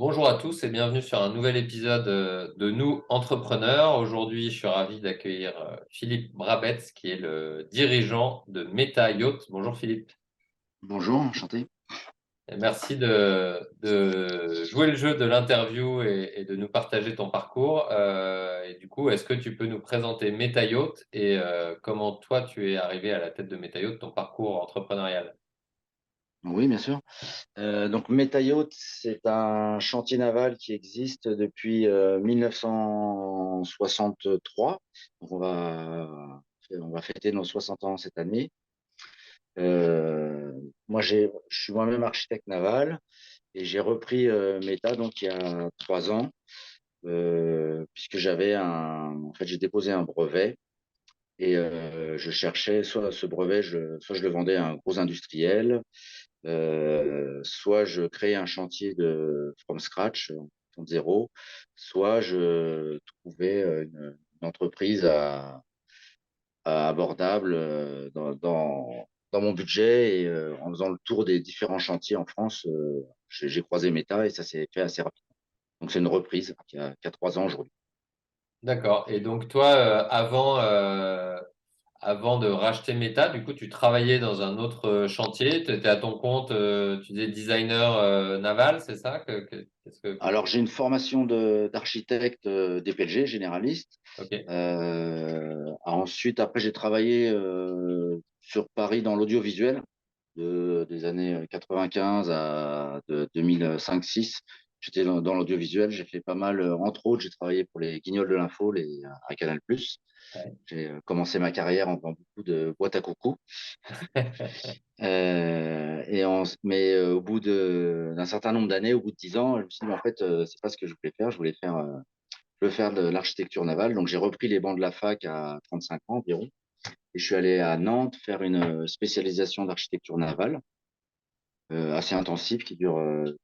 Bonjour à tous et bienvenue sur un nouvel épisode de Nous Entrepreneurs. Aujourd'hui, je suis ravi d'accueillir Philippe Brabetz, qui est le dirigeant de Meta Yacht. Bonjour Philippe. Bonjour, enchanté. Et merci de jouer le jeu de l'interview et de nous partager ton parcours. Et du coup, est-ce que tu peux nous présenter Meta Yacht et comment toi tu es arrivé à la tête de Meta Yacht, ton parcours entrepreneurial? Oui, bien sûr. Donc, Metayacht, c'est un chantier naval qui existe depuis 1963. Donc, on va fêter nos 60 ans cette année. Moi, je suis moi-même architecte naval et j'ai repris Meta donc il y a 3 ans, puisque en fait, j'ai déposé un brevet et je cherchais soit ce brevet, soit je le vendais à un gros industriel. Soit je crée un chantier from scratch, de zéro, soit je trouvais une entreprise abordable dans mon budget et en faisant le tour des différents chantiers en France, j'ai croisé Meta et ça s'est fait assez rapidement. Donc c'est une reprise qui a 3 ans aujourd'hui. D'accord. Et donc toi, avant de racheter Meta, du coup, tu travaillais dans un autre chantier, tu étais à ton compte, tu disais designer naval, c'est ça? Alors j'ai une formation d'architecte DPLG, généraliste. Ok. Ensuite, après, j'ai travaillé sur Paris dans l'audiovisuel des années 95 à 2005-6. J'étais dans l'audiovisuel. J'ai fait pas mal, entre autres, j'ai travaillé pour les Guignols de l'info, à Canal+. Ouais. J'ai commencé ma carrière en faisant beaucoup de boîtes à coucou. Mais au bout d'un certain nombre d'années, au bout de 10 ans, je me suis dit, en fait, c'est pas ce que je voulais faire. Je veux faire de l'architecture navale. Donc, j'ai repris les bancs de la fac à 35 ans environ. Et je suis allé à Nantes faire une spécialisation d'architecture navale assez intensive qui dure 1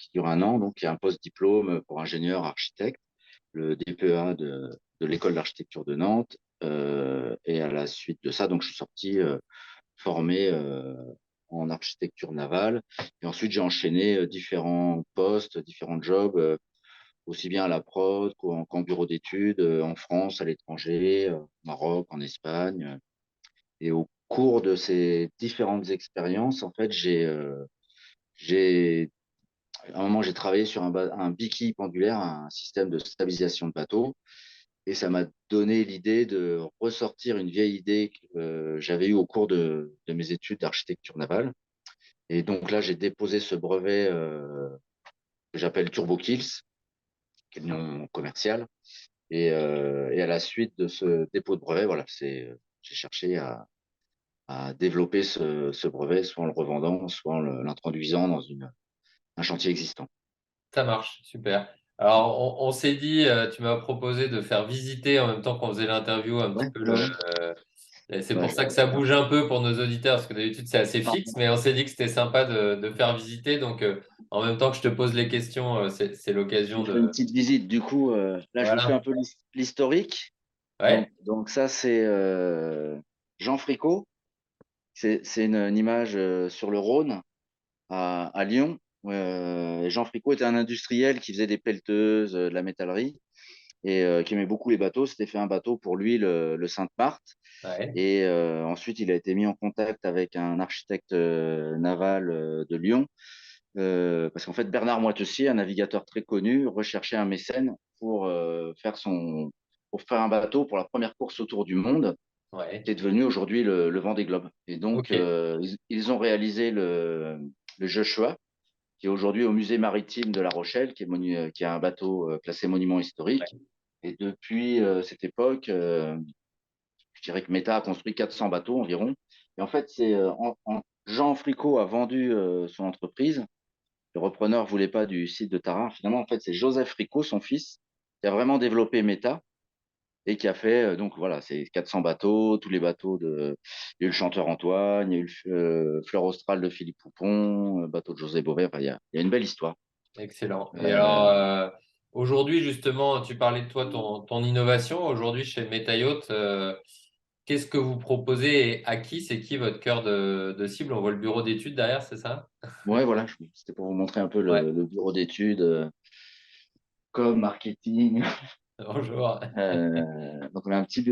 an. Donc, il y a un post-diplôme pour ingénieur architecte, le DPEA de l'école d'architecture de Nantes. Et à la suite de ça, donc, je suis sorti formé en architecture navale. Et ensuite, j'ai enchaîné différents postes, différents jobs, aussi bien à la prod qu'en bureau d'études, en France, à l'étranger, au Maroc, en Espagne. Et au cours de ces différentes expériences, en fait, à un moment, j'ai travaillé sur un biquet pendulaire, un système de stabilisation de bateau. Et ça m'a donné l'idée de ressortir une vieille idée que j'avais eue au cours de mes études d'architecture navale. Et donc là, j'ai déposé ce brevet que j'appelle Turbo Kills, qui est le nom commercial. Et à la suite de ce dépôt de brevet, voilà, j'ai cherché à développer ce brevet, soit en le revendant, soit en l'introduisant dans un chantier existant. Ça marche, super. Alors, on s'est dit, tu m'as proposé de faire visiter en même temps qu'on faisait l'interview un petit Ouais, peu ouais, ouais. et c'est pour Ouais. ça que ça bouge un peu pour nos auditeurs, parce que d'habitude c'est assez Non, fixe, mais on s'est dit que c'était sympa de faire visiter. Donc, en même temps que je te pose les questions, c'est je l'occasion vous fais une de. petite visite. Du coup, là, je vous fais un Voilà. peu l'historique. Ouais. Donc ça, c'est Jean Fricot. C'est une image sur le Rhône, à Lyon. Jean Fricot était un industriel qui faisait des pelleteuses, de la métallerie, et qui aimait beaucoup les bateaux. S'était fait un bateau pour lui, le Sainte-Marthe. Ouais. Et ensuite, il a été mis en contact avec un architecte naval de Lyon, parce qu'en fait, Bernard Moitessier, un navigateur très connu, recherchait un mécène pour faire un bateau pour la première course autour du monde, Ouais. qui est devenu aujourd'hui le Vendée Globe. Et donc, Ok. ils ont réalisé le Joshua, qui est aujourd'hui au musée maritime de La Rochelle, qui est un bateau classé monument historique. Ouais. Et depuis cette époque, je dirais que Meta a construit 400 bateaux environ. Et en fait, Jean Fricot a vendu son entreprise. Le repreneur voulait pas du site de Tara. Finalement, en fait, c'est Joseph Fricot, son fils, qui a vraiment développé Meta et qui a fait, donc voilà, c'est 400 bateaux, tous les bateaux il y a eu le chanteur Antoine, il y a eu Fleur Austral de Philippe Poupon, le bateau de José Bové. Enfin, il y a une belle histoire. Excellent. Et alors, Euh, aujourd'hui, justement, tu parlais de toi, ton innovation. Aujourd'hui, chez Metayacht, qu'est-ce que vous proposez et à qui? C'est qui votre cœur de cible? On voit le bureau d'études derrière, c'est ça? ouais, voilà, c'était pour vous montrer un peu Ouais. le bureau d'études. com, marketing. Bonjour. Donc, on a un petit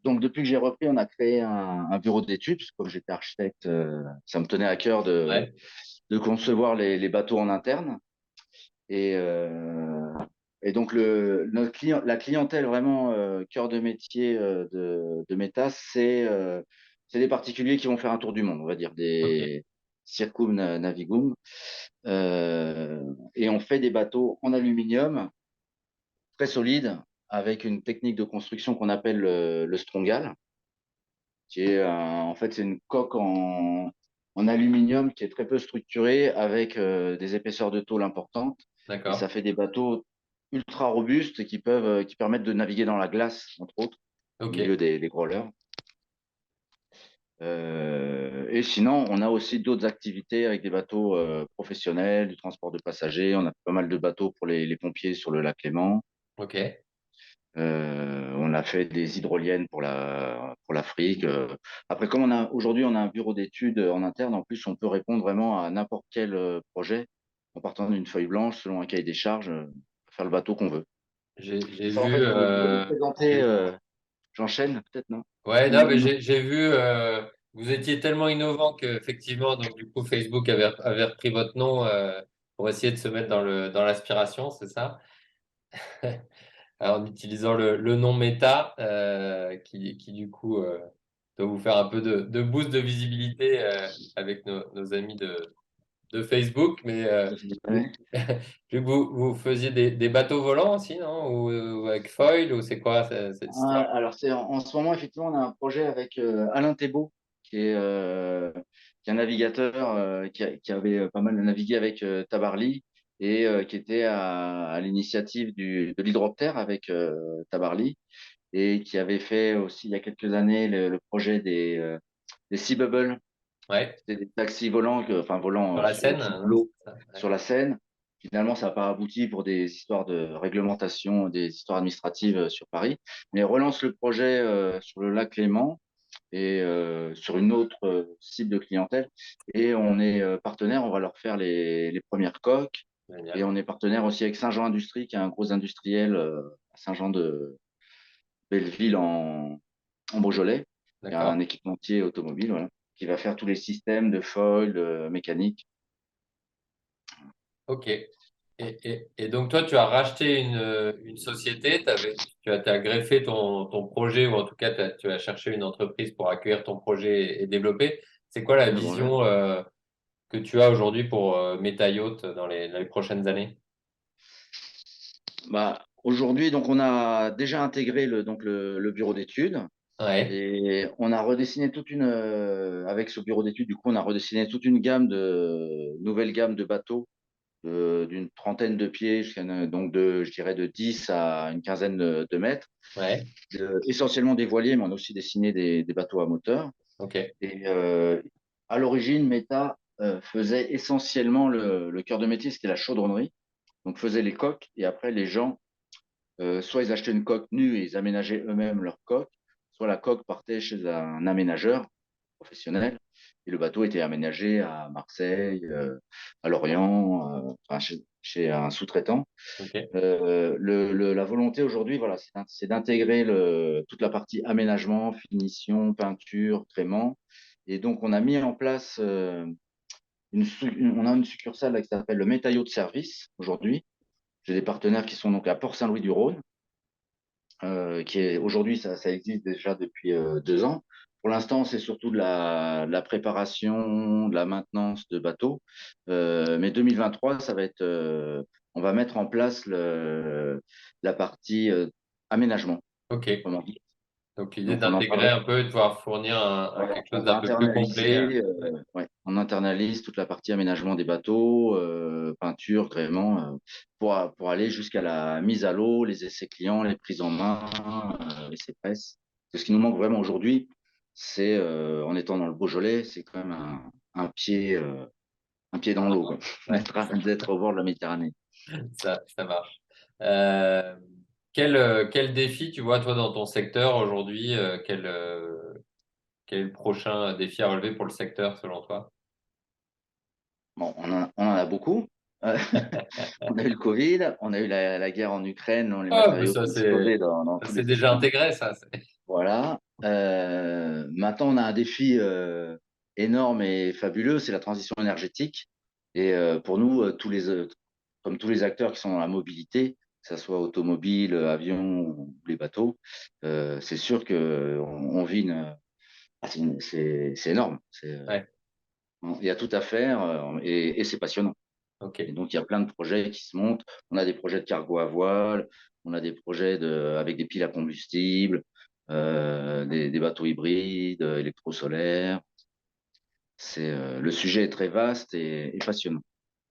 donc, depuis que j'ai repris, on a créé un bureau d'études, parce que comme j'étais architecte, ça me tenait à cœur Ouais, de concevoir les bateaux en interne. Et, donc, la clientèle vraiment cœur de métier de Meta, c'est des particuliers qui vont faire un tour du monde, on va dire, ok, des circum-navigum. Et on fait des bateaux en aluminium très solides avec une technique de construction qu'on appelle le Strongal, qui est en fait c'est une coque en aluminium qui est très peu structurée avec des épaisseurs de tôle importantes et ça d'accord. fait des bateaux ultra robustes qui permettent de naviguer dans la glace entre autres au Ok, milieu des growlers. Et sinon, on a aussi d'autres activités avec des bateaux professionnels, du transport de passagers. On a pas mal de bateaux pour les pompiers sur le lac Léman. ok. On a fait des hydroliennes pour l'Afrique. Après, comme aujourd'hui on a un bureau d'études en interne, en plus on peut répondre vraiment à n'importe quel projet en partant d'une feuille blanche selon un cahier des charges, faire le bateau qu'on veut. J'ai Ça, en vu, fait, je voulais vous présenter. J'enchaîne peut-être, non? ouais, non, mais Non. j'ai vu, vous étiez tellement innovant que effectivement, donc du coup, Facebook avait repris votre nom pour essayer de se mettre dans l'aspiration, c'est ça? En utilisant le nom Meta, qui du coup doit vous faire un peu de boost de visibilité avec nos amis de Facebook. Mais vous, j'ai vu que vous faisiez des bateaux volants aussi, non? Ou avec foil, ou c'est quoi cette histoire? Alors, en ce moment, effectivement, on a un projet avec Alain Thébault, qui est, euh, qui est un navigateur qui avait pas mal navigué avec Tabarly et qui était à l'initiative de l'hydroptère avec Tabarly et qui avait fait aussi il y a quelques années le projet des Sea Bubbles. Ouais, C'était des taxis volants, enfin volants sur la scène, au-dessus de non? l'eau C'est ça, ouais. sur la Seine. Finalement, ça n'a pas abouti pour des histoires de réglementation, des histoires administratives sur Paris. Mais on relance le projet sur le lac Léman et sur une autre cible de clientèle. Et on est partenaire, on va leur faire les premières coques. Et Génial. on est partenaire aussi avec Saint-Jean Industrie, qui est un gros industriel à Saint-Jean de Belleville en Beaujolais, qui a un D'accord. équipementier automobile, voilà, qui va faire tous les systèmes de foil, mécanique. Ok. Et donc, toi, tu as racheté une société, tu as greffé ton projet, ou en tout cas, tu as cherché une entreprise pour accueillir ton projet et développer. C'est quoi la Voilà. vision que tu as aujourd'hui pour Meta Yacht dans les prochaines années? Bah, aujourd'hui, donc on a déjà intégré le bureau d'études Ouais, et on a redessiné avec ce bureau d'études, du coup, on a redessiné toute une nouvelle gamme de bateaux d'une trentaine de pieds, donc je dirais de 10 à une quinzaine de mètres, ouais, essentiellement des voiliers, mais on a aussi dessiné des bateaux à moteur. ok, Et à l'origine, Meta faisait essentiellement le cœur de métier, c'était la chaudronnerie. Donc faisait les coques et après les gens, soit ils achetaient une coque nue et ils aménageaient eux-mêmes leur coque, soit la coque partait chez un aménageur professionnel et le bateau était aménagé à Marseille, à Lorient, enfin, chez un sous-traitant. ok, La volonté aujourd'hui, voilà, c'est d'intégrer toute la partie aménagement, finition, peinture, gréement. Et donc, on a mis en place on a une succursale là, qui s'appelle le Métaillot de service aujourd'hui. J'ai des partenaires qui sont donc à Port-Saint-Louis-du-Rhône, qui est aujourd'hui, ça existe déjà depuis 2 ans. Pour l'instant, c'est surtout de la préparation, de la maintenance de bateaux. Mais 2023, on va mettre en place la partie aménagement, ok. autrement dit. Donc, l'idée Donc, on en d'intégrer parle. un peu et de pouvoir fournir Voilà, quelque chose on va d'un peu plus complet. internaliser, Ouais. ouais, on internalise toute la partie aménagement des bateaux, peinture, gréement, pour aller jusqu'à la mise à l'eau, les essais clients, les prises en main, l'essai presse. Parce que ce qui nous manque vraiment aujourd'hui, c'est, en étant dans le Beaujolais, c'est quand même un pied dans l'eau, quoi. Ouais, D'être au bord de la Méditerranée. ça marche. Euh, quel défi tu vois, toi, dans ton secteur aujourd'hui? Quel est le prochain défi à relever pour le secteur, selon toi? Bon, on en a beaucoup. On a eu le Covid, on a eu la guerre en Ukraine, les Ah, mais matériaux qui ça, ont explosé dans ça, tous c'est les déjà échelons. intégré, ça. Voilà. Maintenant, on a un défi énorme et fabuleux, c'est la transition énergétique. Et pour nous, comme tous les acteurs qui sont dans la mobilité, que ce soit automobile, avion ou les bateaux, c'est sûr qu'on vit c'est énorme. Ouais, Il y a tout à faire et c'est passionnant. Et ok. donc, il y a plein de projets qui se montent. On a des projets de cargo à voile, on a des projets avec des piles à combustible, des bateaux hybrides, électrosolaires. Le sujet est très vaste et passionnant.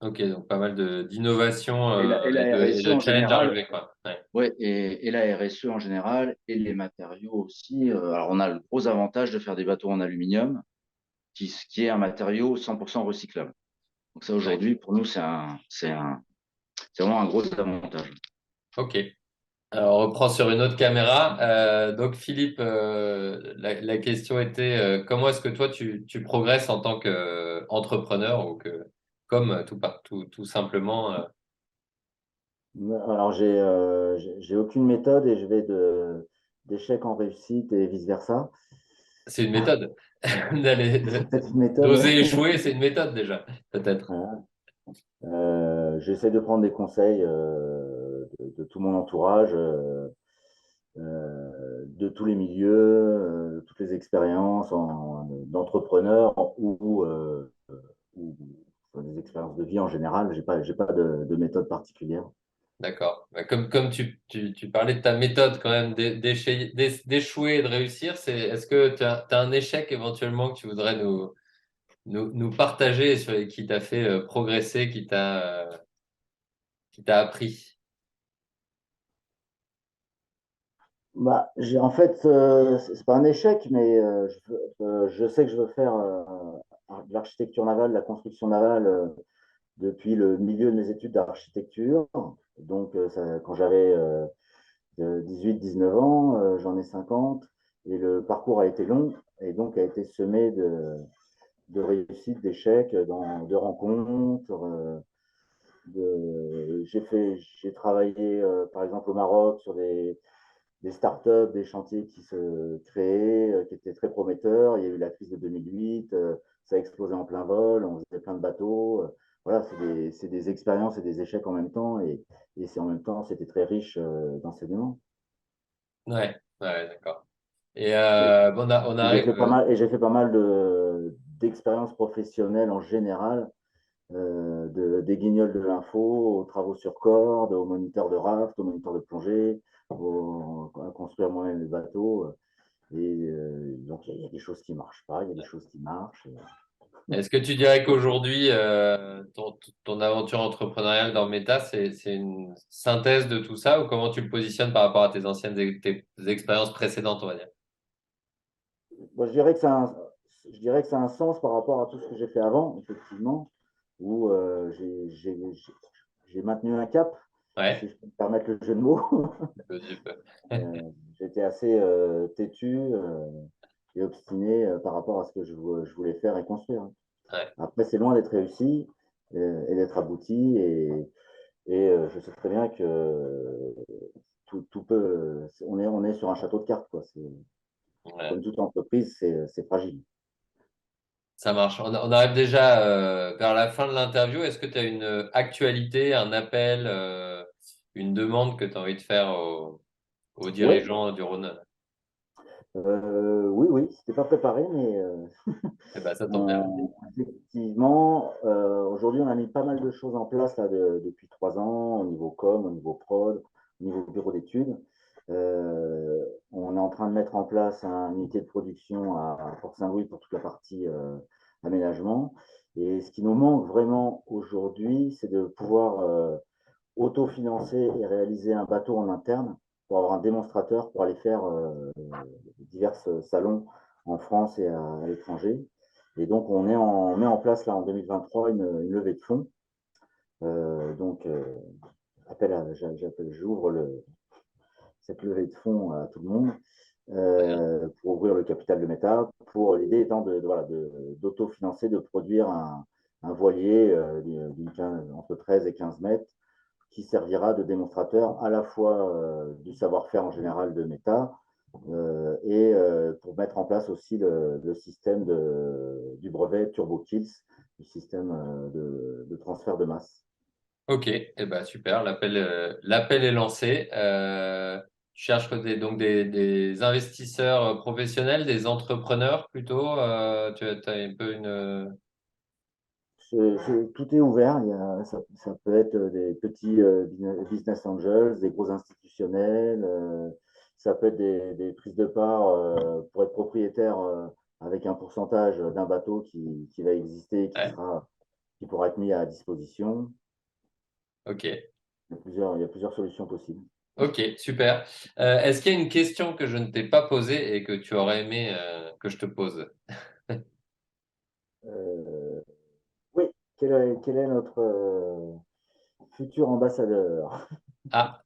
Ok, donc pas mal d'innovation Et et la et RSE de en challenge à général, relever, quoi. Ouais. ouais, et la RSE en général, et les matériaux aussi. Alors, on a le gros avantage de faire des bateaux en aluminium, qui est un matériau 100% recyclable. Donc ça, Ouais. aujourd'hui, pour nous, c'est vraiment un gros avantage. Ok. Alors, on reprend sur une autre caméra. Donc, Philippe, la question était comment est-ce que toi, tu progresses en tant qu'entrepreneur ou comme tout simplement, Alors, j'ai aucune méthode et je vais d'échec en réussite et vice-versa. c'est une méthode. C'est peut-être une méthode, D'oser ouais. échouer, c'est une méthode déjà, peut-être. Voilà. J'essaie de prendre des conseils de tout mon entourage, de tous les milieux, de toutes les expériences d'entrepreneur ou des expériences de vie en général. J'ai pas de méthode particulière. D'accord. Bah, comme tu parlais de ta méthode quand même d'échouer et de réussir, est-ce que tu as un échec éventuellement que tu voudrais nous partager qui t'a fait progresser, qui t'a appris? Bah, en fait, c'est pas un échec, mais je sais que je veux faire de l'architecture navale, de la construction navale depuis le milieu de mes études d'architecture. Donc, quand j'avais 18-19 ans, j'en ai 50, et le parcours a été long, et donc a été semé de réussites, d'échecs, de rencontres. J'ai travaillé, par exemple, au Maroc sur des startups, des chantiers qui se créaient, qui étaient très prometteurs. Il y a eu la crise de 2008, ça a explosé en plein vol, on faisait plein de bateaux. Voilà, c'est des expériences et des échecs en même temps, et c'est en même temps, c'était très riche d'enseignement. Ouais, ouais, d'accord. Et Et, bon, on et arrive. j'ai fait pas mal d'expériences professionnelles en général, des guignols de l'info, aux travaux sur corde, aux moniteurs de raft, aux moniteurs de plongée, à construire moi-même les bateaux. Donc, il y a des choses qui marchent pas, il y a des choses qui marchent. Est-ce que tu dirais qu'aujourd'hui, ton aventure entrepreneuriale dans Meta, c'est une synthèse de tout ça ou comment tu le positionnes par rapport à tes expériences précédentes, on va dire? Moi, je dirais que ça a un sens par rapport à tout ce que j'ai fait avant, effectivement, où j'ai maintenu un cap, si Ouais, je peux me permettre le jeu de mots. je peux. J'étais assez têtu et obstiné par rapport à ce que je voulais faire et construire. Ouais. Après, c'est loin d'être réussi et d'être abouti. Et je sais très bien que tout peut. On est sur un château de cartes, quoi. Ouais. Comme toute entreprise, c'est fragile. Ça marche. On arrive déjà vers la fin de l'interview. Est-ce que tu as une actualité, un appel, une demande que tu as envie de faire aux Oui, dirigeants du Rhône? oui, oui, c'était pas préparé, mais Eh ben, ça tombe bien. effectivement, aujourd'hui, on a mis pas mal de choses en place là, depuis 3 ans, au niveau com, au niveau prod, au niveau bureau d'études. On est en train de mettre en place un unité de production à Port-Saint-Louis pour toute la partie aménagement. Et ce qui nous manque vraiment aujourd'hui, c'est de pouvoir autofinancer et réaliser un bateau en interne pour avoir un démonstrateur pour aller faire divers salons en France et à l'étranger. Et donc, on met en place là en 2023 une levée de fonds. Donc, j'ouvre cette levée de fonds à tout le monde Très bien. pour ouvrir le capital de Meta, pour l'idée étant d'autofinancer, de produire un voilier entre 13 et 15 mètres qui servira de démonstrateur à la fois du savoir-faire en général de Meta et pour mettre en place aussi le système du brevet TurboKills, du système de transfert de masse. Ok, eh ben, super, l'appel est lancé. Tu cherches donc des investisseurs professionnels, des entrepreneurs plutôt. Tu as un peu une. Tout est ouvert. Ça peut être des petits business angels, des gros institutionnels. Ça peut être des prises de part pour être propriétaire avec un pourcentage d'un bateau qui va exister et Ouais, qui pourra être mis à disposition. ok, Il y a plusieurs solutions possibles. ok, super. Est-ce qu'il y a une question que je ne t'ai pas posée et que tu aurais aimé que je te pose? Euh, oui, quel est notre futur ambassadeur Ah,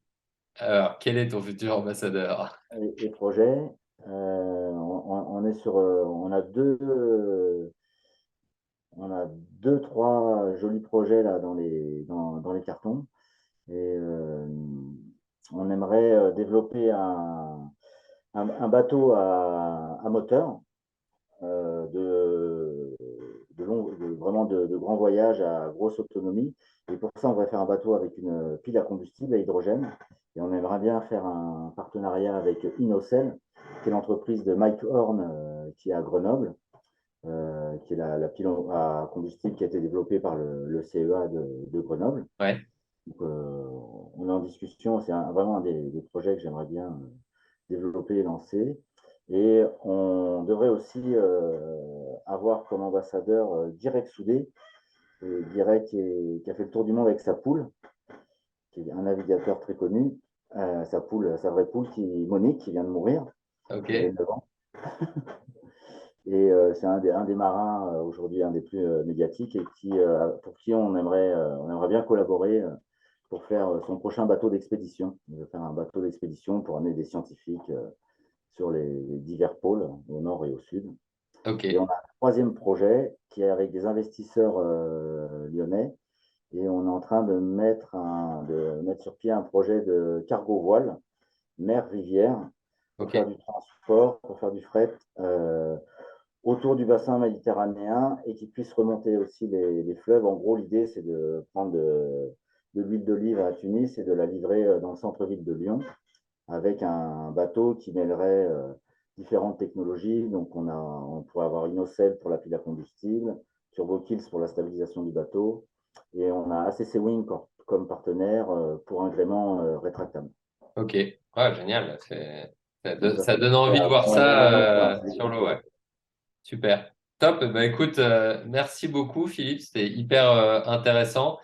alors, quel est ton futur ambassadeur? et projet? On est on a deux, trois jolis projets là dans les cartons. Et on aimerait développer un bateau à moteur vraiment de grands voyages à grosse autonomie. Et pour ça, on va faire un bateau avec une pile à combustible à hydrogène. Et on aimerait bien faire un partenariat avec Inocel, qui est l'entreprise de Mike Horn, qui est à Grenoble, qui est la pile à combustible qui a été développée par le CEA de Grenoble. Ouais, Donc, on est en discussion, c'est vraiment un des projets que j'aimerais bien développer et lancer. Et on devrait aussi avoir comme ambassadeur Direct Soudé, Direct qui a fait le tour du monde avec sa poule, qui est un navigateur très connu. Sa vraie poule, Monique, qui vient de mourir, qui avait ok, 9 ans. Et c'est un des marins aujourd'hui, un des plus médiatiques, et pour qui on aimerait bien collaborer pour faire son prochain bateau d'expédition. Il veut faire un bateau d'expédition pour amener des scientifiques sur les divers pôles, au nord et au sud. ok, Et on a un troisième projet qui est avec des investisseurs lyonnais. Et on est en train de mettre sur pied un projet de cargo voile, mer-rivière, pour faire ok, du transport, pour faire du fret autour du bassin méditerranéen et qui puisse remonter aussi les fleuves. En gros, l'idée, c'est de prendre de l'huile d'olive à Tunis et de la livrer dans le centre-ville de Lyon avec un bateau qui mêlerait différentes technologies. Donc, on pourrait avoir Inocel pour la pile à combustible, TurboKills pour la stabilisation du bateau, et on a ACC Wing comme partenaire pour un gréement rétractable. ok. Ouais, génial. Donc, Ça donne envie de voir vraiment ça long terme, c'est des sur gros l'eau, projets. ouais. Super. Top. Bah, écoute, merci beaucoup, Philippe. C'était hyper intéressant.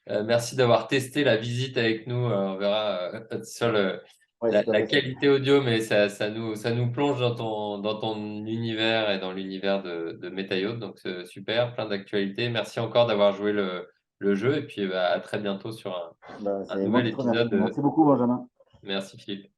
Merci d'avoir testé la visite avec nous. On verra sur Ouais, c'est pas la facile. qualité audio, mais ça nous plonge dans ton univers et dans l'univers de Métaillot. Donc, c'est super, plein d'actualités. Merci encore d'avoir joué le jeu. Et puis, bah, à très bientôt sur Bah, un c'est moi nouvel qui te remercie. épisode. Merci beaucoup, Benjamin. Merci, Philippe.